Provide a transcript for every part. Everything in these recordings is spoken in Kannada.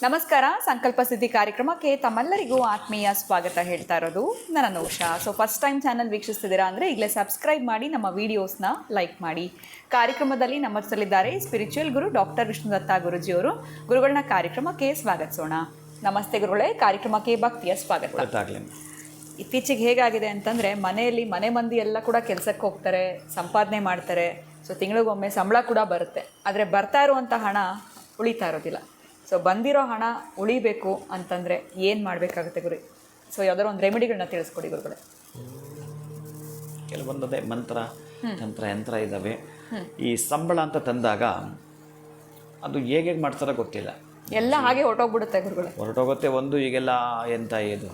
ನಮಸ್ಕಾರ. ಸಂಕಲ್ಪ ಸಿದ್ಧಿ ಕಾರ್ಯಕ್ರಮಕ್ಕೆ ತಮ್ಮೆಲ್ಲರಿಗೂ ಆತ್ಮೀಯ ಸ್ವಾಗತ ಹೇಳ್ತಾ ಇರೋದು ನನ್ನ ನೌಷಾ. ಸೊ ಫಸ್ಟ್ ಟೈಮ್ ಚಾನಲ್ ವೀಕ್ಷಿಸ್ತಿದ್ದೀರಾ ಅಂದರೆ ಈಗಲೇ ಸಬ್ಸ್ಕ್ರೈಬ್ ಮಾಡಿ, ನಮ್ಮ ವೀಡಿಯೋಸ್ನ ಲೈಕ್ ಮಾಡಿ. ಕಾರ್ಯಕ್ರಮದಲ್ಲಿ ನಮ್ಮ ಜೊತೆಲಿದ್ದಾರೆ ಸ್ಪಿರಿಚುವಲ್ ಗುರು ಡಾಕ್ಟರ್ ವಿಷ್ಣುದತ್ತ ಗುರುಜಿಯವರು. ಗುರುಗಳನ್ನ ಕಾರ್ಯಕ್ರಮಕ್ಕೆ ಸ್ವಾಗತಿಸೋಣ. ನಮಸ್ತೆ ಗುರುಗಳೇ, ಕಾರ್ಯಕ್ರಮಕ್ಕೆ ಭಕ್ತಿಯ ಸ್ವಾಗತ. ಇತ್ತೀಚೆಗೆ ಹೇಗಾಗಿದೆ ಅಂತಂದರೆ ಮನೆಯಲ್ಲಿ ಮನೆ ಮಂದಿ ಎಲ್ಲ ಕೂಡ ಕೆಲಸಕ್ಕೆ ಹೋಗ್ತಾರೆ, ಸಂಪಾದನೆ ಮಾಡ್ತಾರೆ. ಸೊ ತಿಂಗಳಿಗೊಮ್ಮೆ ಸಂಬಳ ಕೂಡ ಬರುತ್ತೆ, ಆದರೆ ಬರ್ತಾ ಇರುವಂಥ ಹಣ ಉಳಿತಾ ಇರೋದಿಲ್ಲ. ಸೊ ಬಂದಿರೋ ಹಣ ಉಳಿಬೇಕು ಅಂತಂದರೆ ಏನು ಮಾಡಬೇಕಾಗುತ್ತೆ ಗುರು? ಸೊ ಯಾವ್ದಾದ್ರು ಒಂದು ರೆಮಿಡಿಗಳನ್ನ ತಿಳಿಸ್ಕೊಡಿ ಗುರುಗಳೇ. ಕೆಲವೊಂದೇ ಮಂತ್ರ ತಂತ್ರ ಯಂತ್ರ ಇದ್ದಾವೆ. ಈ ಸಂಬಳ ಅಂತ ತಂದಾಗ ಅದು ಹೇಗೆ ಮಾಡ್ತಾರೋ ಗೊತ್ತಿಲ್ಲ, ಎಲ್ಲ ಹಾಗೆ ಹೊರಟೋಗ್ಬಿಡುತ್ತೆ ಗುರುಗಳೇ. ಹೊರಟೋಗುತ್ತೆ. ಒಂದು ಈಗೆಲ್ಲ ಎಂತ ಇದು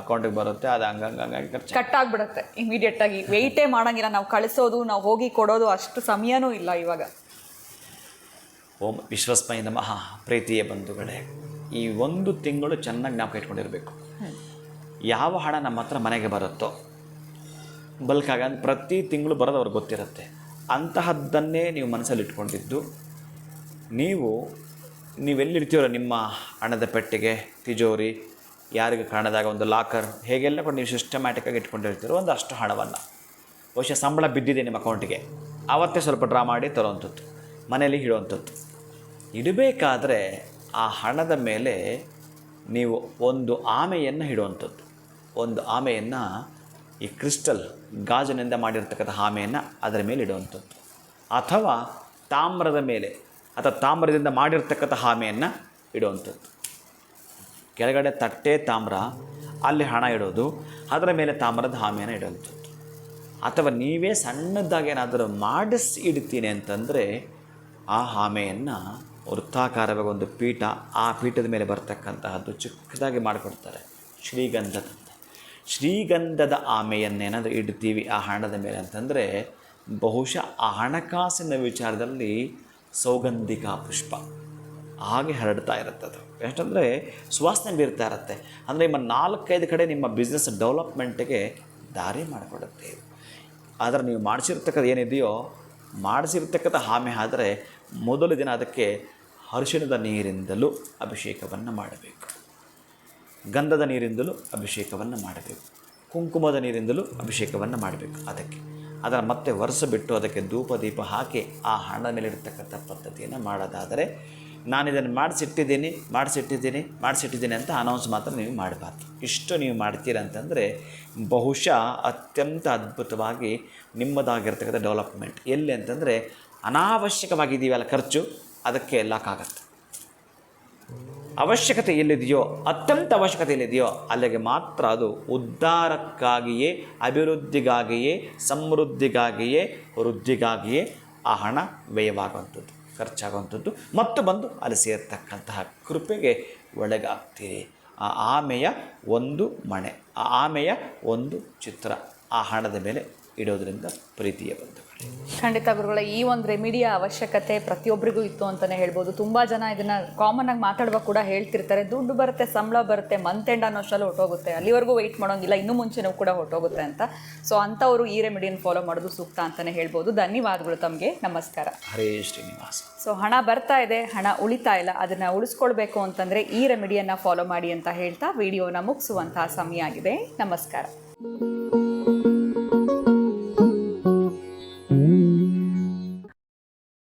ಅಕೌಂಟಿಗೆ ಬರುತ್ತೆ, ಅದು ಹಂಗಾಗಿ ಖರ್ಚು ಕಟ್ ಆಗಿಬಿಡುತ್ತೆ ಇಮಿಡಿಯೇಟಾಗಿ. ವೆಯ್ಟೇ ಮಾಡೋಂಗಿಲ್ಲ, ನಾವು ಕಳಿಸೋದು ನಾವು ಹೋಗಿ ಕೊಡೋದು ಅಷ್ಟು ಸಮಯನೂ ಇಲ್ಲ ಇವಾಗ. ಓಂ ವಿಶ್ವಸ್ಮೈ ನಮಃ. ಪ್ರೀತಿಯ ಬಂಧುಗಳೇ, ಈ ಒಂದು ತಿಂಗಳು ಚೆನ್ನಾಗಿ ಜ್ಞಾಪಕ ಇಟ್ಕೊಂಡಿರಬೇಕು. ಯಾವ ಹಣ ನಮ್ಮ ಹತ್ರ ಮನೆಗೆ ಬರುತ್ತೋ ಬಲ್ಕಾಗ ಪ್ರತಿ ತಿಂಗಳು ಬರೋದು ಅವ್ರಿಗೆ ಗೊತ್ತಿರುತ್ತೆ. ಅಂತಹದ್ದನ್ನೇ ನೀವು ಮನಸ್ಸಲ್ಲಿ ಇಟ್ಕೊಂಡಿದ್ದು ನೀವೆಲ್ಲಿರ್ತೀರೋ ನಿಮ್ಮ ಹಣದ ಪೆಟ್ಟಿಗೆ, ತಿಜೋರಿ, ಯಾರಿಗೆ ಕಾಣದಾಗ ಒಂದು ಲಾಕರ್, ಹೇಗೆಲ್ಲ ಕೂಡ ನೀವು ಸಿಸ್ಟಮ್ಯಾಟಿಕ್ಕಾಗಿ ಇಟ್ಕೊಂಡಿರ್ತೀರೋ ಒಂದಷ್ಟು ಹಣವನ್ನು ಬಹುಶಃ ಸಂಬಳ ಬಿದ್ದಿದೆ ನಿಮ್ಮ ಅಕೌಂಟಿಗೆ, ಆವತ್ತೇ ಸ್ವಲ್ಪ ಡ್ರಾ ಮಾಡಿ ತರುವಂಥದ್ದು, ಮನೆಯಲ್ಲಿ ಇಡುವಂಥದ್ದು. ಇಡಬೇಕಾದ್ರೆ ಆ ಹಣದ ಮೇಲೆ ನೀವು ಒಂದು ಆಮೆಯನ್ನು ಇಡುವಂಥದ್ದು. ಒಂದು ಆಮೆಯನ್ನು ಈ ಕ್ರಿಸ್ಟಲ್ ಗಾಜಿನಿಂದ ಮಾಡಿರ್ತಕ್ಕಂಥ ಆಮೆಯನ್ನು ಅದರ ಮೇಲೆ ಇಡುವಂಥದ್ದು, ಅಥವಾ ತಾಮ್ರದ ಮೇಲೆ ಅಥವಾ ತಾಮ್ರದಿಂದ ಮಾಡಿರ್ತಕ್ಕಂಥ ಆಮೆಯನ್ನು ಇಡುವಂಥದ್ದು. ಕೆಳಗಡೆ ತಟ್ಟೆ ತಾಮ್ರ, ಅಲ್ಲಿ ಹಣ ಇಡೋದು, ಅದರ ಮೇಲೆ ತಾಮ್ರದ ಆಮೆಯನ್ನು ಇಡುವಂಥದ್ದು. ಅಥವಾ ನೀವೇ ಸಣ್ಣದಾಗೇನಾದರೂ ಮಾಡಿಸಿ ಇಡ್ತೀನಿ ಅಂತಂದರೆ ಆ ಆಮೆಯನ್ನು ವೃತ್ತಾಕಾರವಾಗಿ ಒಂದು ಪೀಠ, ಆ ಪೀಠದ ಮೇಲೆ ಬರ್ತಕ್ಕಂತಹದ್ದು ಚಿಕ್ಕದಾಗಿ ಮಾಡಿಕೊಡ್ತಾರೆ ಶ್ರೀಗಂಧದ ಆಮೆಯನ್ನೇನಾದರೂ ಇಡ್ತೀವಿ ಆ ಹಣದ ಮೇಲೆ ಅಂತಂದರೆ ಬಹುಶಃ ಆ ಹಣಕಾಸಿನ ವಿಚಾರದಲ್ಲಿ ಸೌಗಂಧಿಕ ಪುಷ್ಪ ಹಾಗೆ ಹರಡ್ತಾ ಇರುತ್ತದು. ಎಷ್ಟಂದರೆ ಸುವಾಸನೆ ಬೀರ್ತಾ ಇರುತ್ತೆ. ಅಂದರೆ ನಿಮ್ಮ 4-5 ಕಡೆ ನಿಮ್ಮ ಬಿಸ್ನೆಸ್ ಡೆವಲಪ್ಮೆಂಟ್ಗೆ ದಾರಿ ಮಾಡಿಕೊಡುತ್ತೆ. ಆದರೆ ನೀವು ಮಾಡಿಸಿರ್ತಕ್ಕಂಥ ಆಮೆ ಆದರೆ ಮೊದಲ ದಿನ ಅದಕ್ಕೆ ಅರಿಶಿಣದ ನೀರಿಂದಲೂ ಅಭಿಷೇಕವನ್ನು ಮಾಡಬೇಕು, ಗಂಧದ ನೀರಿಂದಲೂ ಅಭಿಷೇಕವನ್ನು ಮಾಡಬೇಕು, ಕುಂಕುಮದ ನೀರಿಂದಲೂ ಅಭಿಷೇಕವನ್ನು ಮಾಡಬೇಕು. ಅದರ ಮತ್ತೆ ವರ್ಷ ಬಿಟ್ಟು ಅದಕ್ಕೆ ಧೂಪ ದೀಪ ಹಾಕಿ ಆ ಹಣದ ಮೇಲೆ ಇರತಕ್ಕಂಥ ಪದ್ಧತಿಯನ್ನು ಮಾಡೋದಾದರೆ, ನಾನಿದನ್ನು ಮಾಡಿಸಿಟ್ಟಿದ್ದೀನಿ ಅಂತ ಅನೌನ್ಸ್ ಮಾತ್ರ ನೀವು ಮಾಡಬಾರ್ದು. ಇಷ್ಟು ನೀವು ಮಾಡ್ತೀರಂತಂದರೆ ಬಹುಶಃ ಅತ್ಯಂತ ಅದ್ಭುತವಾಗಿ ನಿಮ್ಮದಾಗಿರ್ತಕ್ಕಂಥ ಡೆವಲಪ್ಮೆಂಟ್ ಎಲ್ಲಿ ಅಂತಂದರೆ ಅನಾವಶ್ಯಕವಾಗಿದ್ದೀವಲ್ಲ ಖರ್ಚು, ಅದಕ್ಕೆ ಲಾಕಾಗತ್ತೆ. ಅವಶ್ಯಕತೆ ಎಲ್ಲಿದೆಯೋ, ಅತ್ಯಂತ ಅವಶ್ಯಕತೆ ಎಲ್ಲಿದೆಯೋ ಅಲ್ಲಿಗೆ ಮಾತ್ರ ಅದು ಉದ್ಧಾರಕ್ಕಾಗಿಯೇ, ಅಭಿವೃದ್ಧಿಗಾಗಿಯೇ, ಸಮೃದ್ಧಿಗಾಗಿಯೇ, ವೃದ್ಧಿಗಾಗಿಯೇ ಆ ಹಣ ವ್ಯಯವಾಗುವಂಥದ್ದು, ಖರ್ಚಾಗುವಂಥದ್ದು, ಮತ್ತು ಬಂದು ಅಲ್ಲಿ ಸೇರ್ತಕ್ಕಂತಹ ಕೃಪೆಗೆ ಒಳಗಾಗ್ತೀರಿ. ಆ ಆಮೆಯ ಒಂದು ಮಣೆ, ಆ ಆಮೆಯ ಒಂದು ಚಿತ್ರ ಆ ಹಣದ ಮೇಲೆ ಇಡೋದರಿಂದ ಪ್ರೀತಿಯ ಬಂಧುಗಳು. ಖಂಡಿತ ಗುರುಗಳ, ಈ ಒಂದು ರೆಮಿಡಿಯ ಅವಶ್ಯಕತೆ ಪ್ರತಿಯೊಬ್ಬರಿಗೂ ಇತ್ತು ಅಂತಲೇ ಹೇಳ್ಬೋದು. ತುಂಬ ಜನ ಇದನ್ನು ಕಾಮನ್ ಆಗಿ ಮಾತಾಡುವಾಗ ಕೂಡ ಹೇಳ್ತಿರ್ತಾರೆ, ದುಡ್ಡು ಬರುತ್ತೆ, ಸಂಬಳ ಬರುತ್ತೆ, ಮಂತ್ ಎಂಡ್ ಅನ್ನೋಷ್ಟರಲ್ಲಿ ಹೊರಟೋಗುತ್ತೆ, ಅಲ್ಲಿವರೆಗೂ ವೆಯ್ಟ್ ಮಾಡೋಂಗಿಲ್ಲ, ಇನ್ನೂ ಮುಂಚೆನೂ ಕೂಡ ಹೊರಟೋಗುತ್ತೆ ಅಂತ. ಸೊ ಅಂಥವರು ಈ ರೆಮಿಡಿಯನ್ನು ಫಾಲೋ ಮಾಡೋದು ಸೂಕ್ತ ಅಂತಲೇ ಹೇಳ್ಬೋದು. ಧನ್ಯವಾದಗಳು ತಮಗೆ. ನಮಸ್ಕಾರ. ಹರೇ ಶ್ರೀನಿವಾಸ. ಸೊ ಹಣ ಬರ್ತಾ ಇದೆ, ಹಣ ಉಳಿತಾ ಇಲ್ಲ, ಅದನ್ನು ಉಳಿಸ್ಕೊಳ್ಬೇಕು ಅಂತಂದರೆ ಈ ರೆಮಿಡಿಯನ್ನು ಫಾಲೋ ಮಾಡಿ ಅಂತ ಹೇಳ್ತಾ ವಿಡಿಯೋನ ಮುಗಿಸುವಂತಹ ಸಮಯ ಆಗಿದೆ. ನಮಸ್ಕಾರ.